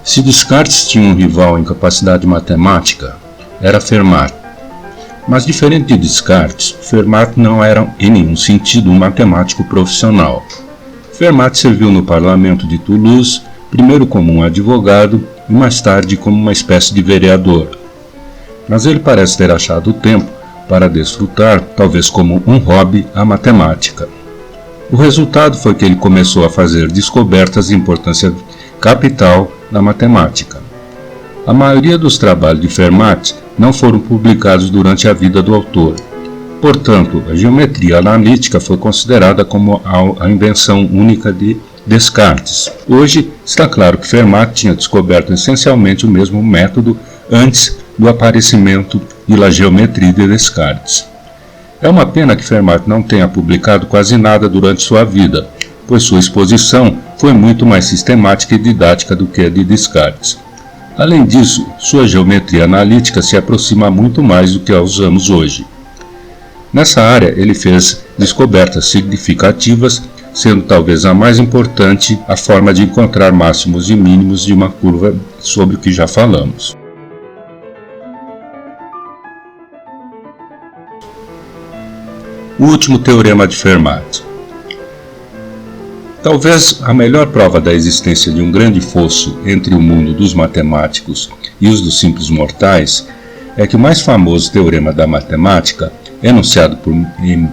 Se Descartes tinha um rival em capacidade matemática, era Fermat. Mas diferente de Descartes, Fermat não era em nenhum sentido um matemático profissional. Fermat serviu no parlamento de Toulouse, primeiro como um advogado e mais tarde como uma espécie de vereador. Mas ele parece ter achado o tempo para desfrutar, talvez como um hobby, a matemática. O resultado foi que ele começou a fazer descobertas de importância capital na matemática. A maioria dos trabalhos de Fermat não foram publicados durante a vida do autor. Portanto, a geometria analítica foi considerada como a invenção única de Descartes. Hoje, está claro que Fermat tinha descoberto essencialmente o mesmo método antes do aparecimento da geometria de Descartes. É uma pena que Fermat não tenha publicado quase nada durante sua vida, pois sua exposição foi muito mais sistemática e didática do que a de Descartes. Além disso, sua geometria analítica se aproxima muito mais do que a usamos hoje. Nessa área, ele fez descobertas significativas, sendo talvez a mais importante a forma de encontrar máximos e mínimos de uma curva, sobre o que já falamos. O último teorema de Fermat. Talvez a melhor prova da existência de um grande fosso entre o mundo dos matemáticos e os dos simples mortais é que o mais famoso teorema da matemática, enunciado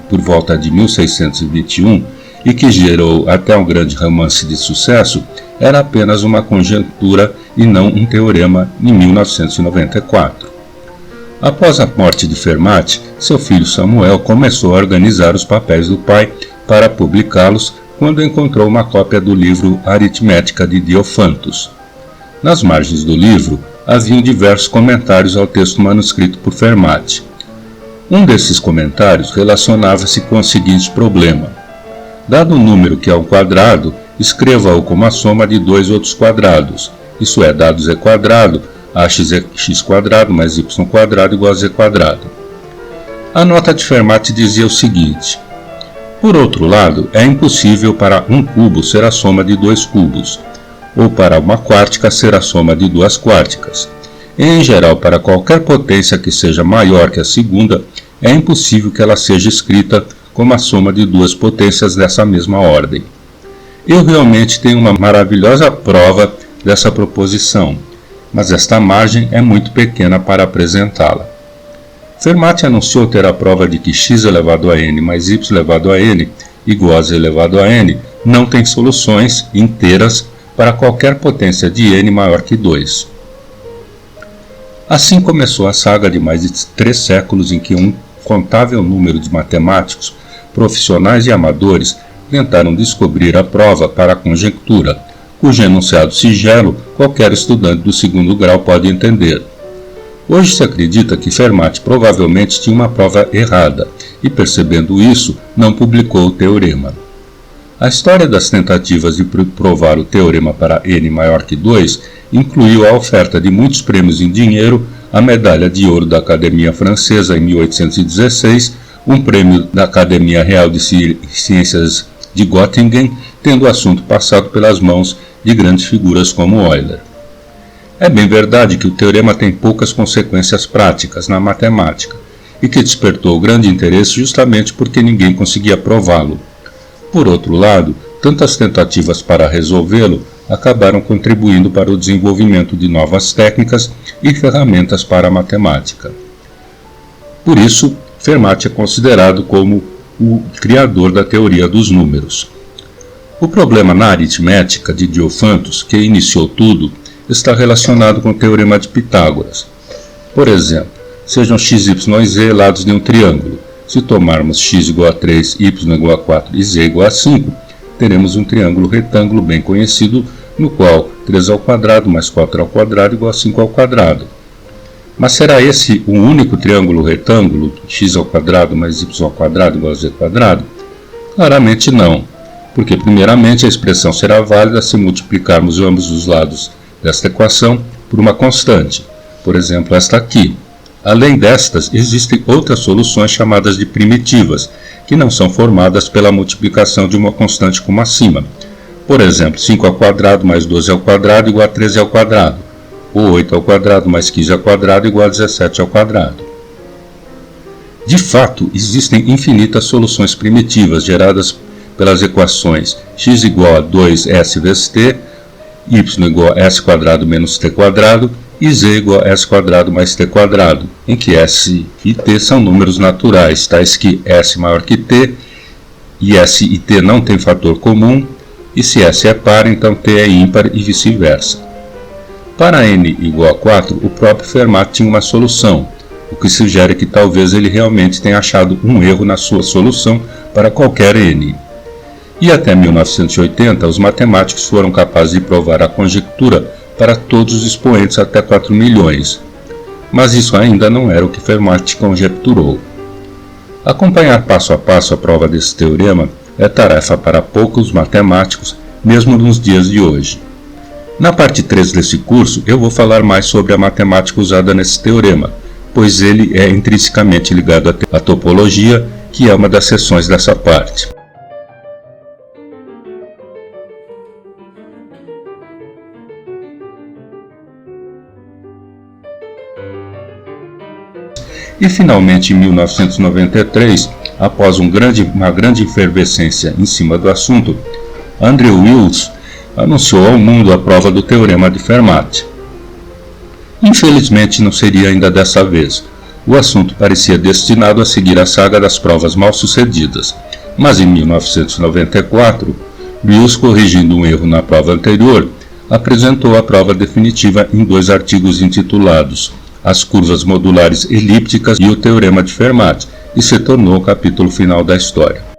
por volta de 1621 e que gerou até um grande romance de sucesso, era apenas uma conjectura e não um teorema em 1994. Após a morte de Fermat, seu filho Samuel começou a organizar os papéis do pai para publicá-los quando encontrou uma cópia do livro Aritmética de Diofantus. Nas margens do livro haviam diversos comentários ao texto manuscrito por Fermat. Um desses comentários relacionava-se com o seguinte problema: dado um número que é um quadrado, escreva-o como a soma de dois outros quadrados, isso é, dado z quadrado, ax é x quadrado mais y quadrado igual a z quadrado. A nota de Fermat dizia o seguinte: por outro lado, é impossível para um cubo ser a soma de dois cubos, ou para uma quártica ser a soma de duas quárticas. Em geral, para qualquer potência que seja maior que a segunda, é impossível que ela seja escrita como a soma de duas potências dessa mesma ordem. Eu realmente tenho uma maravilhosa prova dessa proposição, mas esta margem é muito pequena para apresentá-la. Fermat anunciou ter a prova de que x elevado a n mais y elevado a n igual a z elevado a n não tem soluções inteiras para qualquer potência de n maior que 2. Assim começou a saga de mais de 3 séculos em que um contável número de matemáticos, profissionais e amadores tentaram descobrir a prova para a conjectura, cujo enunciado sigelo qualquer estudante do segundo grau pode entender. Hoje se acredita que Fermat provavelmente tinha uma prova errada e, percebendo isso, não publicou o teorema. A história das tentativas de provar o teorema para n maior que 2 incluiu a oferta de muitos prêmios em dinheiro, a medalha de ouro da Academia Francesa em 1816, um prêmio da Academia Real de Ciências de Göttingen, tendo o assunto passado pelas mãos de grandes figuras como Euler. É bem verdade que o teorema tem poucas consequências práticas na matemática e que despertou grande interesse justamente porque ninguém conseguia prová-lo. Por outro lado, tantas tentativas para resolvê-lo acabaram contribuindo para o desenvolvimento de novas técnicas e ferramentas para a matemática. Por isso, Fermat é considerado como o criador da teoria dos números. O problema na aritmética de Diofantus, que iniciou tudo, está relacionado com o teorema de Pitágoras. Por exemplo, sejam x, y e z lados de um triângulo. Se tomarmos x igual a 3, y igual a 4 e z igual a 5, teremos um triângulo retângulo bem conhecido, no qual 3 ao quadrado mais 4 ao quadrado igual a 5 ao quadrado. Mas será esse o único triângulo retângulo, x ao quadrado mais y ao quadrado igual a z quadrado? Claramente não, porque primeiramente a expressão será válida se multiplicarmos ambos os lados desta equação por uma constante, por exemplo esta aqui. Além destas, existem outras soluções chamadas de primitivas, que não são formadas pela multiplicação de uma constante como acima. Por exemplo, 5 ao quadrado mais 12 ao quadrado igual a 13 ao quadrado, ou 8 ao quadrado mais 15 ao quadrado igual a 17 ao quadrado. De fato, existem infinitas soluções primitivas geradas pelas equações x igual a 2s vezes t, y igual a s quadrado menos t quadrado e z igual a s quadrado mais t quadrado, em que s e t são números naturais, tais que s maior que t, e s e t não têm fator comum, e se s é par, então t é ímpar e vice-versa. Para n igual a 4, o próprio Fermat tinha uma solução, o que sugere que talvez ele realmente tenha achado um erro na sua solução para qualquer n. E até 1980, os matemáticos foram capazes de provar a conjectura para todos os expoentes até 4 milhões. Mas isso ainda não era o que Fermat conjecturou. Acompanhar passo a passo a prova desse teorema é tarefa para poucos matemáticos, mesmo nos dias de hoje. Na parte 3 desse curso, eu vou falar mais sobre a matemática usada nesse teorema, pois ele é intrinsecamente ligado à topologia, que é uma das seções dessa parte. E finalmente, em 1993, após uma grande efervescência em cima do assunto, Andrew Wiles anunciou ao mundo a prova do Teorema de Fermat. Infelizmente não seria ainda dessa vez. O assunto parecia destinado a seguir a saga das provas mal-sucedidas, mas em 1994, Wiles, corrigindo um erro na prova anterior, apresentou a prova definitiva em 2 artigos intitulados As curvas modulares elípticas e o Teorema de Fermat, e se tornou o capítulo final da história.